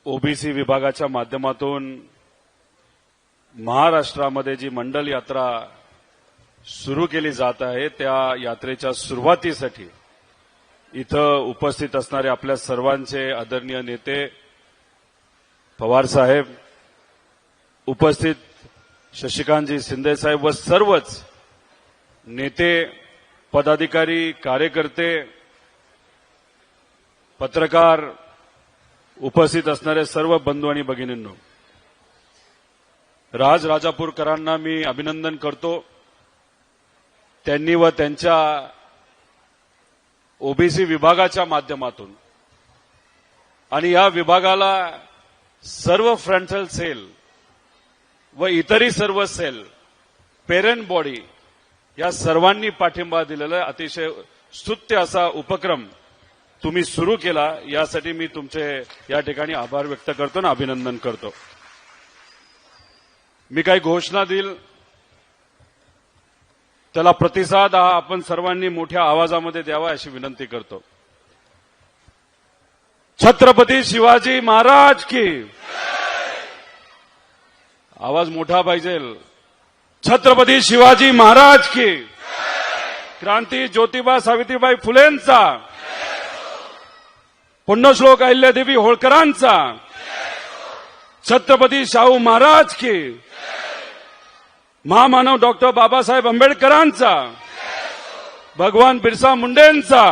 OBC विभागाच्या माध्यमातून महाराष्ट्रामध्ये जी मंडल यात्रा सुरू केली जात आहे त्या यात्रेच्या सुरुवातीसाठी इथं उपस्थित असणारे आपल्या सर्वांचे आदरणीय नेते पवार साहेब, उपस्थित शशिकांतजी शिंदे साहेब व सर्वच नेते, पदाधिकारी, कार्यकर्ते, पत्रकार, उपस्थित असणारे सर्व बंधू आणि भगिनींनो, राजापूरकरांना मी अभिनंदन करतो. त्यांनी व त्यांच्या ओबीसी विभागाच्या माध्यमातून आणि या विभागाला सर्व फ्रंटल सेल व इतरही सर्व सेल, पेरेंट बॉडी या सर्वांनी पाठिंबा दिलेला अतिशय स्तुत्य असा उपक्रम तुम्ही सुरू केला. यासाठी मी तुमचे या ठिकाणी आभार व्यक्त करतो आणि अभिनंदन करतो. मी काही घोषणा देईल त्याला प्रतिसाद हा आपण सर्वांनी मोठ्या आवाजामध्ये द्यावा अशी विनंती करतो. छत्रपती शिवाजी महाराज की आवाज मोठा पाहिजे. छत्रपती शिवाजी महाराज की, क्रांती ज्योतिबा सावित्रीबाई फुलेंचा, पुण्यश्लोक अहिल्यादेवी होळकरांचा, छत्रपती शाहू महाराज की, महामानव डॉक्टर बाबासाहेब आंबेडकरांचा, भगवान बिरसा मुंडेंचा,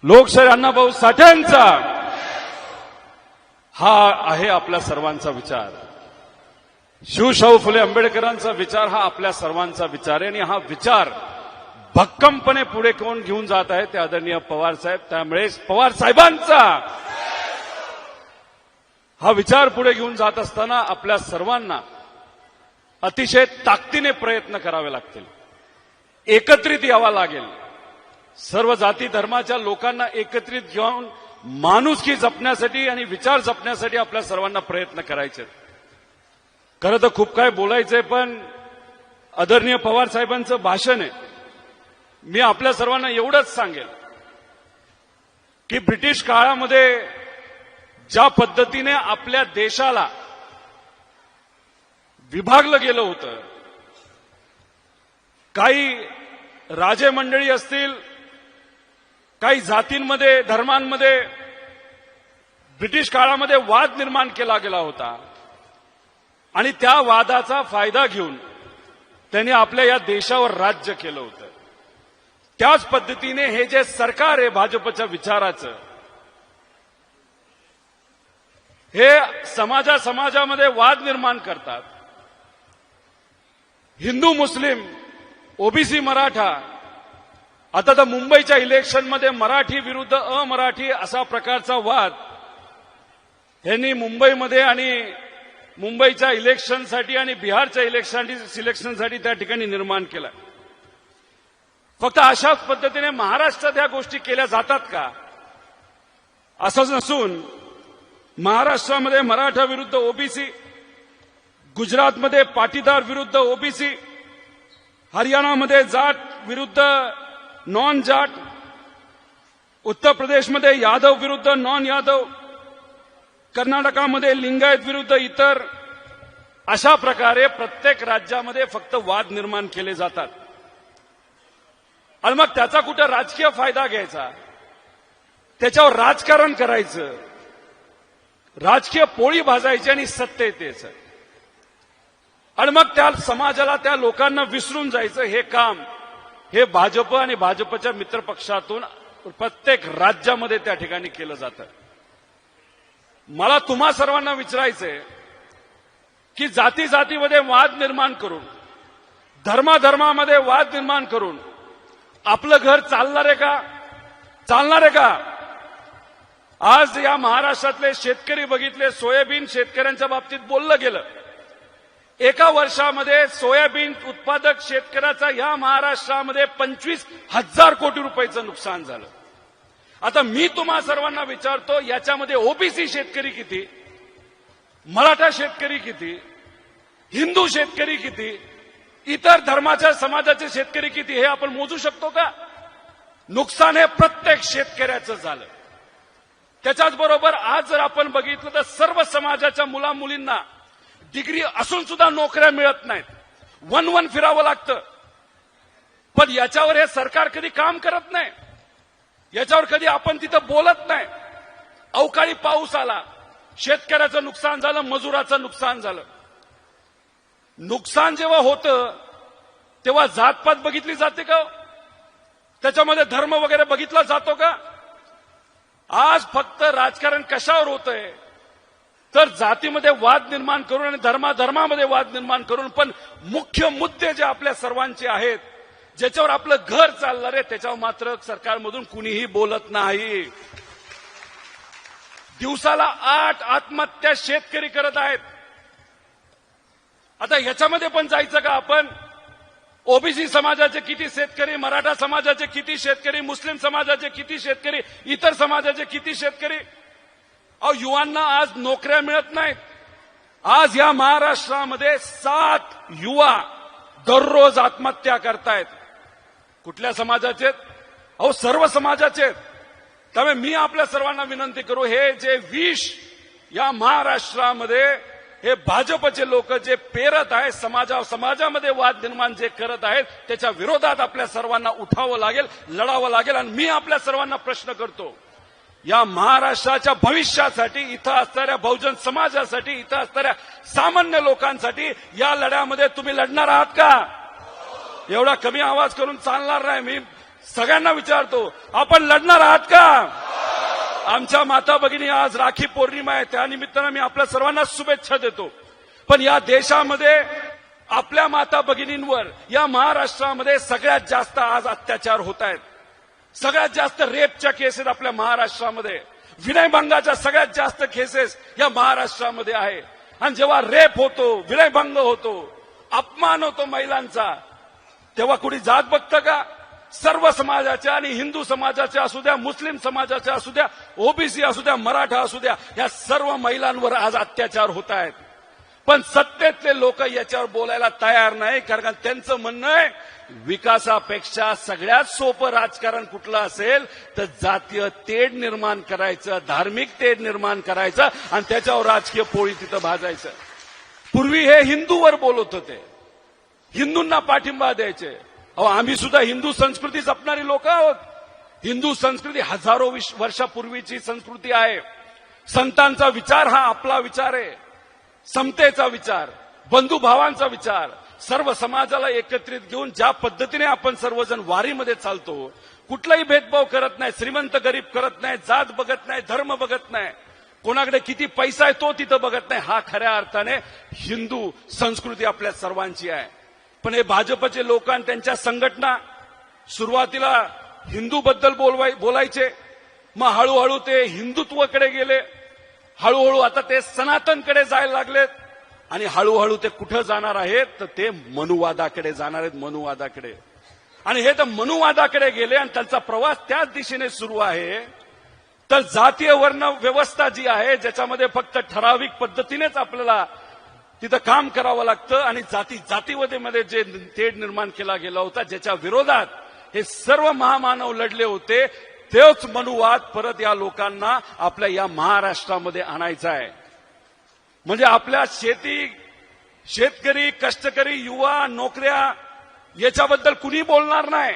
लोकशाहीर अण्णाभाऊ साठेंचा हा आहे आपल्या सर्वांचा विचार. शिवशाहू फुले आंबेडकरांचा विचार हा आपल्या सर्वांचा विचार आहे आणि हा विचार भक्कमपणे पुढे कोण घेऊन जात आहे ते आदरणीय पवार साहेब. त्यामुळे पवार साहेबांचा हा विचार पुढे घेऊन जात असताना आपल्या सर्वांना अतिशय ताकदीने प्रयत्न करावे लागतील. एकत्रित यावा लागेल. सर्व जाती धर्माच्या लोकांना एकत्रित घेऊन माणुसकी जपण्यासाठी आणि विचार जपण्यासाठी आपल्या सर्वांना प्रयत्न करायचे. खरं तर खूप काय बोलायचंय, पण आदरणीय पवार साहेबांचं भाषण आहे. मी आपल्या सर्वांना एवढंच सांगेल की ब्रिटिश काळामध्ये ज्या पद्धतीने आपल्या देशाला विभागलं गेलं होतं, काही राजे मंडळी असतील, काही जातींमध्ये, धर्मांमध्ये ब्रिटिश काळामध्ये वाद निर्माण केला गेला होता आणि त्या वादाचा फायदा घेऊन त्यांनी आपल्या या देशावर राज्य केलं होतं. त्याच पद्धतीने हे जे सरकार आहे भाजपच्या विचाराचं, हे समाजामध्ये वाद निर्माण करतात. हिंदू मुस्लिम, ओबीसी मराठा, आता तर मुंबईच्या इलेक्शनमध्ये मराठी विरुद्ध अमराठी असा प्रकारचा वाद यांनी मुंबईमध्ये आणि मुंबईच्या इलेक्शनसाठी आणि बिहारच्या सिलेक्शनसाठी त्या ठिकाणी निर्माण केला. फक्त अशाच पद्धतीने महाराष्ट्रात ह्या गोष्टी केल्या जातात का? असंच नसून महाराष्ट्रामध्ये मराठा विरुद्ध ओबीसी, गुजरातमध्ये पाटीदार विरुद्ध ओबीसी, हरियाणामध्ये जाट विरुद्ध नॉन जाट, उत्तर प्रदेशमध्ये यादव विरुद्ध नॉन यादव, कर्नाटकामध्ये लिंगायत विरुद्ध इतर, अशा प्रकारे प्रत्येक राज्यामध्ये फक्त वाद निर्माण केले जातात. आणि मग त्याचा कुठे राजकीय फायदा घ्यायचा, त्याच्यावर राजकारण करायचं, राजकीय पोळी भाजायची आणि सत्तेत यायचं आणि मग त्या समाजाला, त्या लोकांना विसरून जायचं. हे काम हे भाजप आणि भाजपच्या मित्रपक्षातून प्रत्येक राज्यामध्ये त्या ठिकाणी केलं जातं. मला तुम्हा सर्वांना विचारायचंय की जातीमध्ये वाद निर्माण करून, धर्मामध्ये वाद निर्माण करून आपलं घर चालणार आहे का? चालणार आहे का? आज या महाराष्ट्रातले शेतकरी बघितले, सोयाबीन शेतकऱ्यांच्या बाबतीत बोललं गेलं. एका वर्षामध्ये सोयाबीन उत्पादक शेतकऱ्याचा या महाराष्ट्रामध्ये 25,000 कोटी रुपयाचं नुकसान झालं. आता मी तुम्हा सर्वांना विचारतो, याच्यामध्ये ओबीसी शेतकरी किती, मराठा शेतकरी किती, हिंदू शेतकरी किती, इतर धर्माच्या समाजाचे शेतकरी किती, हे आपण मोजू शकतो का? नुकसान हे प्रत्येक शेतकऱ्याचं झालं. त्याच्याच बरोबर आज जर आपण बघितलं तर सर्व समाजाच्या मुला मुलींना डिग्री असून सुद्धा नोकऱ्या मिळत नाहीत. वन फिरावं लागतं. पण याच्यावर हे सरकार कधी काम करत नाही. याच्यावर कधी आपण तिथं बोलत नाही. अवकाळी पाऊस आला, शेतकऱ्याचं नुकसान झालं, मजुराचं नुकसान झालं. नुकसान जेव्हा होतं तेव्हा जातपात बघितली जाते का? त्याच्यामध्ये धर्म वगैरे बघितला जातो का? आज फक्त राजकारण कशावर होतंय तर जातीमध्ये वाद निर्माण करून आणि धर्मामध्ये वाद निर्माण करून. पण मुख्य मुद्दे जे आपल्या सर्वांचे आहेत, ज्याच्यावर आपलं घर चालणार आहे, त्याच्यावर मात्र सरकारमधून कुणीही बोलत नाही. दिवसाला 8 आत्महत्या शेतकरी करत आहेत. आता ह्याच्यामध्ये पण जायचं का आपण? ओबीसी समाजाचे किती शेतकरी, मराठा समाजाचे किती शेतकरी, मुस्लिम समाजाचे किती शेतकरी, इतर समाजाचे किती शेतकरी. अहो, युवांना आज नोकऱ्या मिळत नाहीत. आज या महाराष्ट्रामध्ये 7 युवा दररोज आत्महत्या करतायत. कुठल्या समाजाचे? अहो, सर्व समाजाचे. त्यामुळे मी आपल्या सर्वांना विनंती करू, हे जे विष या महाराष्ट्रामध्ये हे भाजपचे लोक जे पेरत आहेत, समाजामध्ये वाद निर्माण जे करत आहेत, त्याच्या विरोधात आपल्या सर्वांना उठावं लागेल, लढावं लागेल. आणि मी आपल्या सर्वांना प्रश्न करतो, या महाराष्ट्राच्या भविष्यासाठी, इथं असणाऱ्या बहुजन समाजासाठी, इथं असणाऱ्या सामान्य लोकांसाठी या लढ्यामध्ये तुम्ही लढणार आहात का? एवढा कमी आवाज करून चालणार नाही. मी सगळ्यांना विचारतो, आपण लढणार आहात का? आमच्या माता भगिनी, आज राखी पौर्णिमा आहे, त्या निमित्तानं मी आपल्या सर्वांना शुभेच्छा देतो. पण या देशामध्ये आपल्या माता भगिनींवर या महाराष्ट्रामध्ये सगळ्यात जास्त आज अत्याचार होत आहेत. सगळ्यात जास्त रेपच्या केसेस आपल्या महाराष्ट्रामध्ये, विनयभंगाच्या सगळ्यात जास्त केसेस या महाराष्ट्रामध्ये आहे. आणि जेव्हा रेप होतो, विनयभंग होतो, अपमान होतो महिलांचा, तेव्हा कुणी जात बघतं का? सर्व समाजाच्या, आणि हिंदू समाजाच्या असू द्या, मुस्लिम समाजाच्या असू द्या, ओबीसी असू द्या, मराठा असू द्या, या सर्व महिलांवर आज अत्याचार होत आहेत. पण सत्तेतले लोक याच्यावर बोलायला तयार नाही. कारण त्यांचं म्हणणं आहे, विकासापेक्षा सगळ्यात सोपं राजकारण कुठलं असेल तर जातीय तेढ निर्माण करायचं, धार्मिक तेढ निर्माण करायचं आणि त्याच्यावर राजकीय पोळी तिथं भाजायचं. पूर्वी हे हिंदूवर बोलत होते, हिंदूंना पाठिंबा द्यायचे. अहो, आम्ही सुद्धा हिंदू संस्कृती जपणारी लोक आहोत. हिंदू संस्कृती हजारो वर्षापूर्वीची संस्कृती आहे. संतांचा विचार हा आपला विचार आहे. समतेचा विचार, बंधुभावांचा विचार, सर्व समाजाला एकत्रित घेऊन ज्या पद्धतीने आपण सर्वजण वारीमध्ये चालतो, कुठलाही भेदभाव करत नाही, श्रीमंत गरीब करत नाही, जात बघत नाही, धर्म बघत नाही, कोणाकडे किती पैसा आहे तो तिथं बघत नाही. हा खऱ्या अर्थाने हिंदू संस्कृती आपल्या सर्वांची आहे. पण हे भाजपचे लोक आणि त्यांच्या संघटना सुरुवातीला हिंदूबद्दल बोलायचे, मग हळूहळू ते हिंदुत्वाकडे गेले, हळूहळू आता ते सनातनकडे जायला लागलेत, आणि हळूहळू ते कुठं जाणार आहेत तर ते मनुवादाकडे जाणार आहेत, मनुवादाकडे. आणि हे तर मनुवादाकडे गेले आणि त्यांचा प्रवास त्याच दिशेने सुरू आहे. तर जातीय वर्ण व्यवस्था जी आहे, ज्याच्यामध्ये फक्त ठराविक पद्धतीनेच आपल्याला तिथं काम करावं लागतं, आणि जातीमध्ये जे तेढ निर्माण केला गेला होता, ज्याच्या विरोधात हे सर्व महामानव लढले होते, तोच मनुवाद परत या लोकांना आपल्या या महाराष्ट्रामध्ये आणायचा आहे. म्हणजे आपल्या शेतकरी, कष्टकरी, युवा, नोकऱ्या याच्याबद्दल कुणी बोलणार नाही.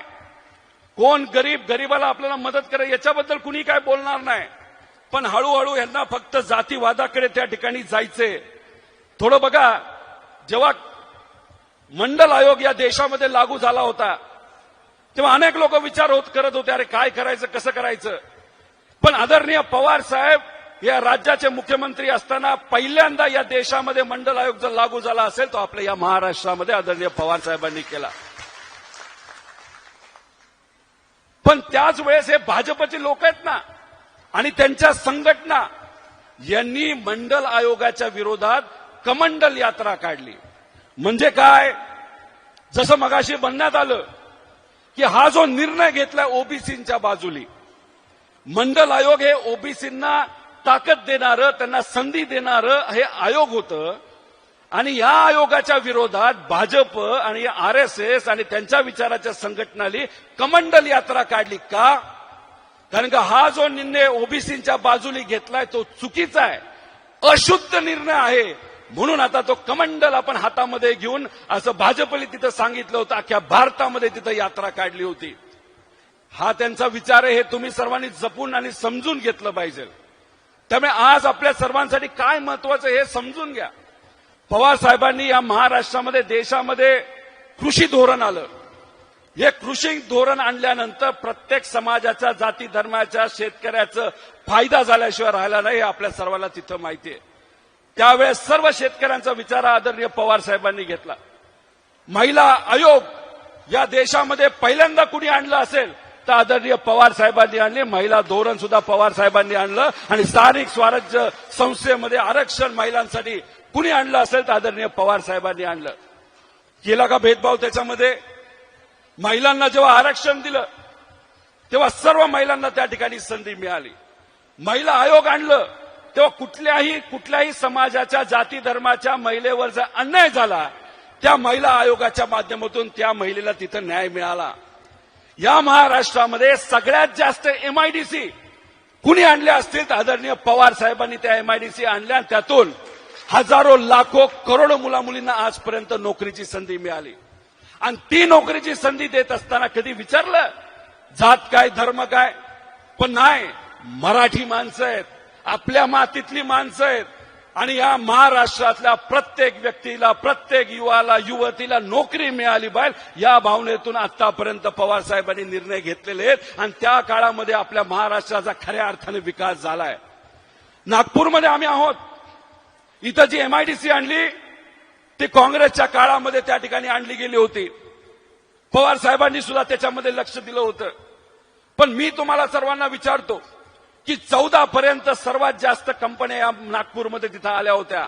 कोण गरीबाला आपल्याला मदत करेल याच्याबद्दल कुणी काय बोलणार नाही. पण हळूहळू यांना फक्त जातीवादाकडे त्या ठिकाणी जायचे. थोडं बघा, जेव्हा मंडल आयोग या देशामध्ये लागू झाला होता तेव्हा अनेक लोक विचार करत होते, अरे काय करायचं, कसं करायचं. पण आदरणीय पवार साहेब या राज्याचे मुख्यमंत्री असताना पहिल्यांदा या देशामध्ये मंडल आयोग जर लागू झाला असेल तो आपल्या या महाराष्ट्रामध्ये आदरणीय पवार साहेबांनी केला. पण त्याच वेळेस हे भाजपचे लोक आहेत ना, आणि त्यांच्या संघटना यांनी मंडल आयोगाच्या विरोधात कमंडल यात्रा काढली. म्हणजे काय, जसं मगाशी म्हणण्यात आलं की हा जो निर्णय घेतलाय ओबीसींच्या बाजूली, मंडल आयोग हे ओबीसींना ताकद देणारं, त्यांना संधी देणारं हे आयोग होतं. आणि या आयोगाच्या विरोधात भाजप आणि आरएसएस आणि त्यांच्या विचाराच्या संघटनांनी कमंडल यात्रा काढली. का कारण का हा जो निर्णय ओबीसीच्या बाजूने घेतलाय तो चुकीचा आहे, अशुद्ध निर्णय आहे. म्हणून आता तो कमंडल आपण हातामध्ये घेऊन असं भाजपने तिथं सांगितलं होतं, अख्ख्या भारतामध्ये तिथं यात्रा काढली होती. हा त्यांचा विचार आहे, हे तुम्ही सर्वांनी जपून आणि समजून घेतलं पाहिजे. त्यामुळे आज आपल्या सर्वांसाठी काय महत्वाचं हे समजून घ्या. पवार साहेबांनी या महाराष्ट्रामध्ये देशामध्ये कृषी धोरण आलं. हे कृषी धोरण आणल्यानंतर प्रत्येक समाजाच्या, जाती धर्माच्या, शेतकऱ्याचा फायदा झाल्याशिवाय राहिला नाही, हे आपल्या सर्वांना तिथं माहिती आहे. त्यावेळेस सर्व शेतकऱ्यांचा विचार आदरणीय पवार साहेबांनी घेतला. महिला आयोग या देशामध्ये पहिल्यांदा कुणी आणलं असेल तर आदरणीय पवार साहेबांनी आणले. महिला धोरण सुद्धा पवार साहेबांनी आणलं आणि स्थानिक स्वराज्य संस्थेमध्ये आरक्षण महिलांसाठी कुणी आणलं असेल तर आदरणीय पवार साहेबांनी आणलं. केला का भेदभाव त्याच्यामध्ये? महिलांना जेव्हा आरक्षण दिलं तेव्हा सर्व महिलांना त्या ठिकाणी संधी मिळाली. महिला आयोग आणलं तेव्हा कुठल्याही समाजाच्या, जाती धर्माच्या महिलेवर जर अन्याय झाला त्या महिला आयोगाच्या माध्यमातून त्या महिलेला तिथं न्याय मिळाला. या महाराष्ट्रामध्ये सगळ्यात जास्त एमआयडीसी कुणी आणल्या असतील तर आदरणीय पवार साहेबांनी त्या एमआयडीसी आणल्या आणि त्यातून हजारो, लाखो, करोडो मुलामुलींना आजपर्यंत नोकरीची संधी मिळाली. आणि ती नोकरीची संधी देत असताना कधी विचारलं जात काय, धर्म काय? पण नाही, मराठी माणसं आहेत, आपल्या मातीतली माणसं आहेत आणि या महाराष्ट्रातल्या प्रत्येक व्यक्तीला, प्रत्येक युवाला, युवतीला नोकरी मिळाली पाहिजे या भावनेतून आतापर्यंत पवार साहेबांनी निर्णय घेतलेले आहेत आणि त्या काळामध्ये आपल्या महाराष्ट्राचा खऱ्या अर्थाने विकास झालाय. नागपूरमध्ये आम्ही आहोत. इथं जी एमआयडीसी आणली ती काँग्रेसच्या काळामध्ये त्या ठिकाणी आणली गेली होती. पवार साहेबांनी सुद्धा त्याच्यामध्ये लक्ष दिलं होतं. पण मी तुम्हाला सर्वांना विचारतो की 14 पर्यंत सर्वात जास्त कंपन्या या नागपूरमध्ये तिथं आल्या होत्या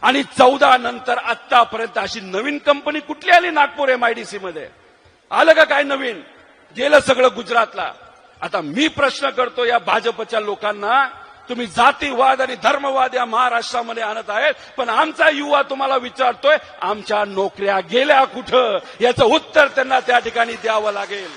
आणि 14 नंतर आतापर्यंत अशी नवीन कंपनी कुठली आली नागपूर एमआयडीसी मध्ये? आलं का काय नवीन? गेलं सगळं गुजरातला. आता मी प्रश्न करतो या भाजपच्या लोकांना, तुम्ही जातीवाद आणि धर्मवाद या महाराष्ट्रामध्ये आणत आहेत, पण आमचा युवा तुम्हाला विचारतोय आमच्या नोकऱ्या गेल्या कुठं? याचं उत्तर त्यांना त्या ठिकाणी द्यावं लागेल.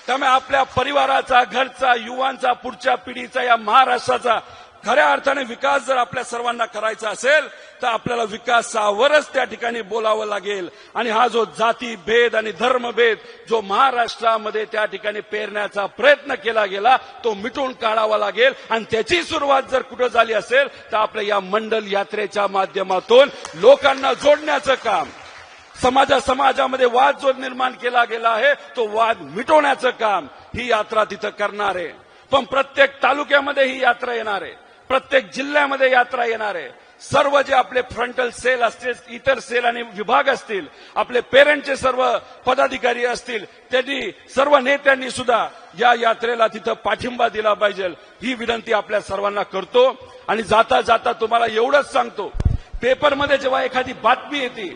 त्यामुळे आपल्या परिवाराचा, घरचा, युवांचा, पुढच्या पिढीचा, या महाराष्ट्राचा खऱ्या अर्थाने विकास जर आपल्या सर्वांना करायचा असेल तर आपल्याला विकासावरच त्या ठिकाणी बोलावं लागेल. आणि हा जो जाती भेद आणि धर्मभेद जो महाराष्ट्रामध्ये त्या ठिकाणी पेरण्याचा प्रयत्न केला गेला तो मिटून काढावा लागेल. आणि त्याची सुरुवात जर कुठं झाली असेल तर आपल्या या मंडल यात्रेच्या माध्यमातून लोकांना जोडण्याचं काम, समाजामध्ये वाद जो निर्माण केला गेला आहे तो वाद मिटवण्याचं काम ही यात्रा तिथं करणार आहे. पण प्रत्येक तालुक्यामध्ये ही यात्रा येणार आहे, प्रत्येक जिल्ह्यामध्ये यात्रा येणार आहे. सर्व जे आपले फ्रंटल सेल असतील, इतर सेल आणि विभाग असतील, आपले पेरेंटचे सर्व पदाधिकारी असतील, त्यांनी सर्व नेत्यांनी सुद्धा या यात्रेला तिथं पाठिंबा दिला पाहिजे ही विनंती आपल्या सर्वांना करतो. आणि जाता जाता तुम्हाला एवढंच सांगतो, पेपरमध्ये जेव्हा एखादी बातमी येते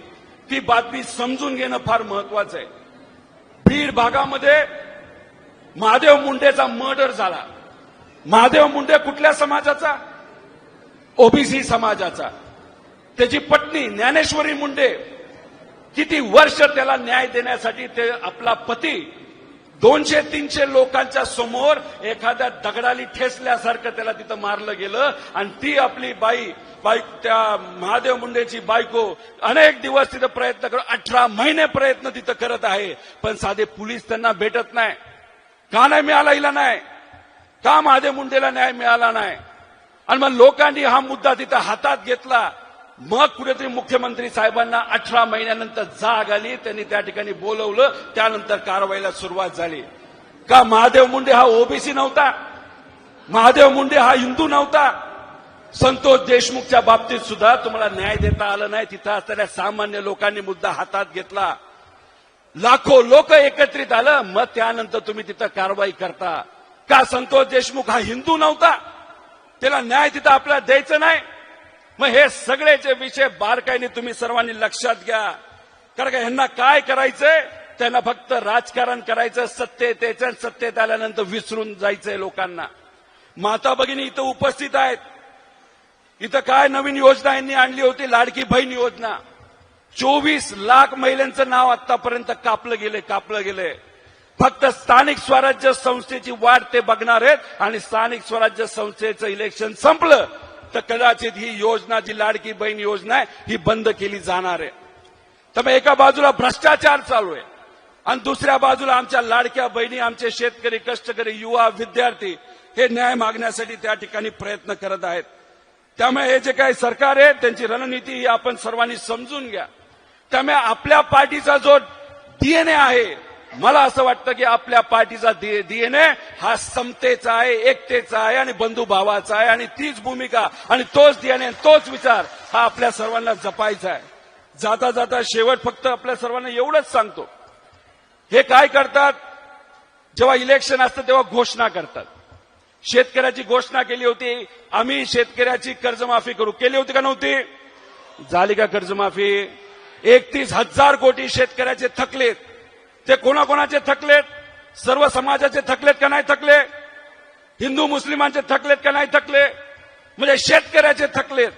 ती बातमी समजून घेणं फार महत्वाचं आहे. बीड भागामध्ये महादेव मुंडेचा मर्डर झाला. महादेव मुंडे कुठल्या समाजाचा? ओबीसी समाजाचा. त्याची पत्नी ज्ञानेश्वरी मुंडे किती वर्ष त्याला न्याय देण्यासाठी ते आपला पती 200-300 लोकांच्या समोर एखाद्या दगडाली ठेसल्यासारखं त्याला तिथं मारलं गेलं. आणि ती आपली बाई त्या महादेव मुंडेची बायको अनेक दिवस तिथं प्रयत्न करत, 18 महिने प्रयत्न तिथं करत आहे, पण साधे पोलीस त्यांना भेटत नाही. का नाही मिळाला हिला न्याय? का महादेव मुंडेला न्याय मिळाला नाही? आणि मग लोकांनी हा मुद्दा तिथं हातात घेतला. मग कुठेतरी मुख्यमंत्री साहेबांना 18 महिन्यानंतर जाग आली, त्यांनी त्या ठिकाणी बोलवलं, त्यानंतर कारवाईला सुरुवात झाली. का महादेव मुंडे हा ओबीसी नव्हता? महादेव मुंडे हा हिंदू नव्हता? संतोष देशमुखच्या बाबतीत सुद्धा तुम्हाला न्याय देता आलं नाही. तिथं असणाऱ्या सामान्य लोकांनी मुद्दा हातात घेतला, लाखो लोक एकत्रित आलं, मग त्यानंतर तुम्ही तिथं कारवाई करता. का संतोष देशमुख हा हिंदू नव्हता? त्याला न्याय तिथं आपल्याला द्यायचं नाही? मग हे सगळेचे विषय बारकाईने तुम्ही सर्वांनी लक्षात घ्या. कारण का ह्यांना काय करायचंय? त्यांना फक्त राजकारण करायचं, सत्तेत यायचं, सत्तेत आल्यानंतर विसरून जायचंय लोकांना. माता भगिनी इथं उपस्थित आहेत. इथं काय नवीन योजना यांनी आणली होती? लाडकी बहीण योजना. 24 लाख महिलांचं नाव आतापर्यंत कापलं गेलंय. फक्त स्थानिक स्वराज्य संस्थेची वाट ते बघणार आहेत आणि स्थानिक स्वराज्य संस्थेचं इलेक्शन संपलं तर कदाचित ही योजना जी लाडकी बहीण योजना आहे ही बंद केली जाणार आहे. त्यामुळे एका बाजूला भ्रष्टाचार चालू आहे आणि दुसऱ्या बाजूला आमच्या लाडक्या बहिणी, आमचे शेतकरी, कष्टकरी, युवा, विद्यार्थी हे न्याय मागण्यासाठी त्या ठिकाणी प्रयत्न करत आहेत. त्यामुळे हे जे काही सरकार आहे त्यांची रणनीती ही आपण सर्वांनी समजून घ्या. त्यामुळे आपल्या पार्टीचा जो डीएनए आहे, मला असं वाटतं की आपल्या पार्टीचा डीएनए हा समतेचा आहे, एकतेचा आहे आणि बंधुभावाचा आहे आणि तीच भूमिका आणि तोच डीएनए, तोच विचार हा आपल्या सर्वांना जपायचा आहे. जाता जाता शेवट फक्त आपल्या सर्वांना एवढंच सांगतो, हे काय करतात, जेव्हा इलेक्शन असतं तेव्हा घोषणा करतात. शेतकऱ्याची घोषणा केली होती, आम्ही शेतकऱ्याची कर्जमाफी करू. केली होती का नव्हती? झाली का कर्जमाफी? 31,000 कोटी शेतकऱ्याचे थकलेत. ते कोणाकोणाचे थकलेत? सर्व समाजाचे थकलेत का नाही थकले? हिंदू मुस्लिमांचे थकलेत का नाही थकले? म्हणजे शेतकऱ्याचे थकलेत.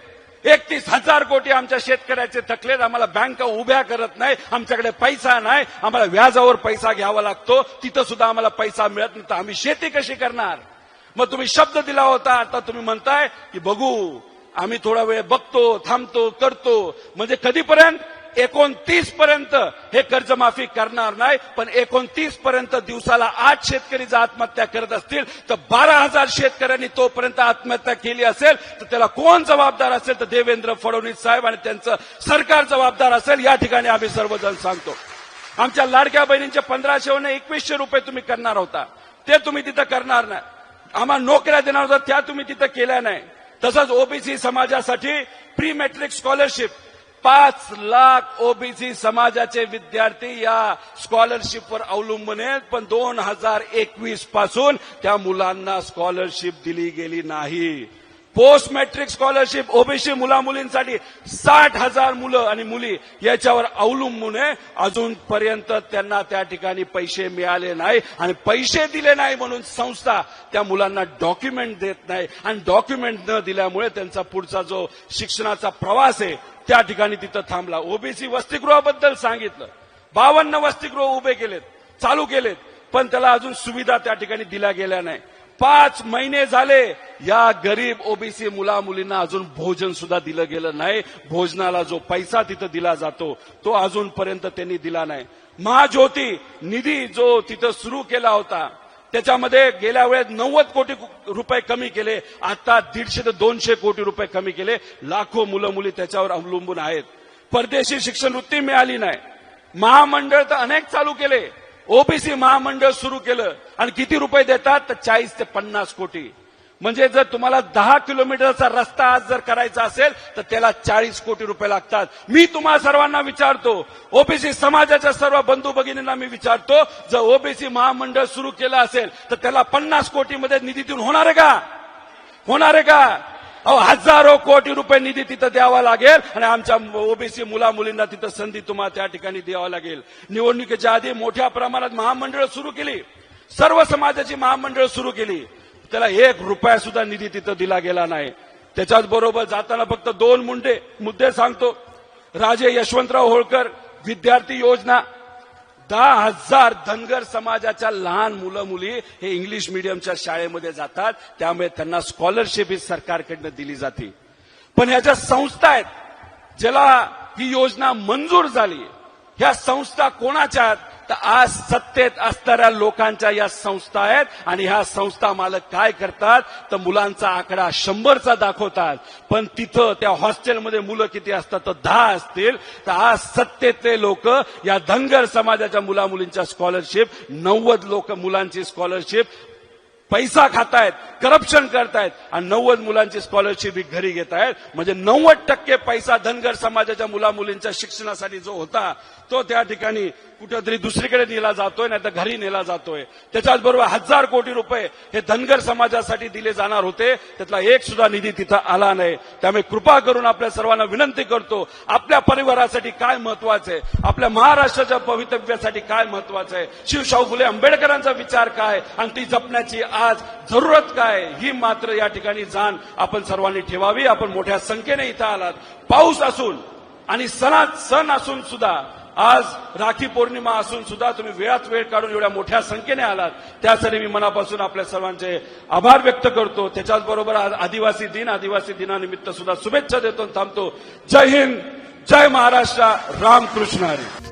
31,000 कोटी आमच्या शेतकऱ्याचे थकलेत. आम्हाला बँका उभ्या करत नाही, आमच्याकडे पैसा नाही, आम्हाला व्याजावर पैसा घ्यावा लागतो, तिथं सुद्धा आम्हाला पैसा मिळत नाही, तर आम्ही शेती कशी करणार? मग तुम्ही शब्द दिला होता, आता तुम्ही म्हणताय की बघू, आम्ही थोडा वेळ बघतो, थांबतो, करतो. म्हणजे कधीपर्यंत? 29 पर्यंत हे कर्जमाफी करणार नाही. पण 29 पर्यंत दिवसाला 8 शेतकरी जर आत्महत्या करत असतील तर 12,000 शेतकऱ्यांनी तोपर्यंत आत्महत्या केली असेल तर त्याला कोण जबाबदार असेल? तर देवेंद्र फडणवीस साहेब आणि त्यांचं सरकार जबाबदार असेल. या ठिकाणी आम्ही सर्वजण सांगतो. आमच्या लाडक्या बहिणींचे 1,500 ने 2,100 रुपये तुम्ही करणार होता, ते तुम्ही तिथं करणार नाही. आम्हाला नोकऱ्या देणार होता, त्या तुम्ही तिथं केल्या नाही. तसंच ओबीसी समाजासाठी pre matric scholarship 5 lakh OBC समाजाचे विद्यार्थी या स्कॉलरशिपवर अवलंबून आहेत. पण 2021 पासून त्या मुलांना स्कॉलरशिप दिली गेली नाही. पोस्ट मॅट्रिक स्कॉलरशिप ओबीसी मुलामुलींसाठी 60,000 मुलं आणि मुली याच्यावर अवलंबून आहे. अजूनपर्यंत त्यांना त्या ठिकाणी पैसे मिळाले नाही आणि पैसे दिले नाही म्हणून संस्था त्या मुलांना डॉक्युमेंट देत नाही आणि डॉक्युमेंट न दिल्यामुळे त्यांचा पुढचा जो शिक्षणाचा प्रवास आहे त्या ठिकाणी तिथं थांबला. ओबीसी वसतिगृहाबद्दल सांगितलं, 52 वसतिगृह उभे केलेत, चालू केलेत, पण त्याला अजून सुविधा त्या ठिकाणी दिल्या गेल्या नाही. 5 महिने झाले या गरीब ओबीसी मुला मुलींना अजून भोजन सुद्धा दिलं गेलं नाही. भोजनाला जो पैसा तिथं दिला जातो तो अजूनपर्यंत त्यांनी दिला नाही. महाज्योती निधी जो तिथं सुरू केला होता त्याच्यामध्ये गेल्या वेळेस 90 कोटी रुपये कमी केले, आता 150 ते 200 कोटी रुपये कमी केले. लाखो मुलं मुली त्याच्यावर अवलंबून आहेत. परदेशी शिक्षणवृत्ती मिळाली नाही. महामंडळ तर अनेक चालू केले, ओबीसी महामंडळ सुरू केलं आणि किती रुपये देतात? तर 40 ते 50 कोटी. म्हणजे जर तुम्हाला 10 किलोमीटरचा रस्ता आज जर करायचा असेल तर त्याला 40 कोटी रुपये लागतात. मी तुम्हा सर्वांना विचारतो, ओबीसी समाजाच्या सर्व बंधू भगिनींना मी विचारतो, जर ओबीसी महामंडळ सुरू केलं असेल तर त्याला 50 कोटीमध्ये निधीतून होणार आहे का? होणार आहे का? हजारो कोटी रुपये निधी तिथं द्यावा लागेल आणि आमच्या ओबीसी मुला मुलींना तिथं संधी तुम्हाला त्या ठिकाणी द्यावा लागेल. निवडणुकीच्या आधी मोठ्या प्रमाणात महामंडळ सुरू केली, सर्व समाजाची महामंडळ सुरू केली, त्याला 1 रुपया सुद्धा निधी तिथं दिला गेला नाही. त्याच्याच बरोबर जाताना फक्त 2 मुद्दे सांगतो. राजे यशवंतराव होळकर विद्यार्थी योजना, 10,000 धनगर समाजाच्या लहान मुलं मुली हे इंग्लिश मीडियमच्या शाळेमध्ये जातात, त्यामुळे त्यांना स्कॉलरशिप ही सरकारकडनं दिली जाते. पण ह्या संस्था आहेत ज्याला ही योजना मंजूर झाली, ह्या संस्था कोणाच्या आहेत? तर आज सत्तेत असणाऱ्या लोकांच्या या संस्था आहेत आणि ह्या संस्था मालक काय करतात तर मुलांचा आकडा 100चा दाखवतात, पण तिथं त्या हॉस्टेलमध्ये मुलं किती असतात? तर 10 असतील. तर आज सत्तेतले लोक या धनगर समाजाच्या मुला मुलींच्या स्कॉलरशिप 90 मुलांची स्कॉलरशिप पैसा खातायत, करप्शन करतायत आणि 90 मुलांची स्कॉलरशिप ही घरी घेत आहेत. म्हणजे 90% पैसा धनगर समाजाच्या मुला मुलींच्या शिक्षणासाठी जो होता तो त्या ठिकाणी कुठेतरी दुसरीकडे नेला जातोय, नाही तर घरी नेला जातोय. त्याच्याचबरोबर 1000 कोटी रुपये हे धनगर समाजासाठी दिले जाणार होते, त्यातला एक सुद्धा निधी तिथं आला नाही. त्यामुळे कृपा करून आपल्या सर्वांना विनंती करतो, आपल्या परिवारासाठी काय महत्वाचं आहे, आपल्या महाराष्ट्राच्या भवितव्यासाठी काय महत्वाचं आहे, शिवशाहू फुले आंबेडकरांचा विचार काय आणि ती जपण्याची आज जरूरत काय, ही मात्र या ठिकाणी जाण आपण सर्वांनी ठेवावी. आपण मोठ्या संख्येने इथं आलात, पाऊस असून आणि सण असून सुद्धा आज राखी पौर्णिमा असून सुद्धा तुम्ही वेळात वेळ काढून एवढ्या मोठ्या संख्येने आलात, त्यासाठी मी मनापासून आपल्या सर्वांचे आभार व्यक्त करतो. त्याच्याचबरोबर आज आदिवासी दिनानिमित्त सुद्धा शुभेच्छा देतो. थांबतो. जय हिंद, जय महाराष्ट्र, रामकृष्ण हरी.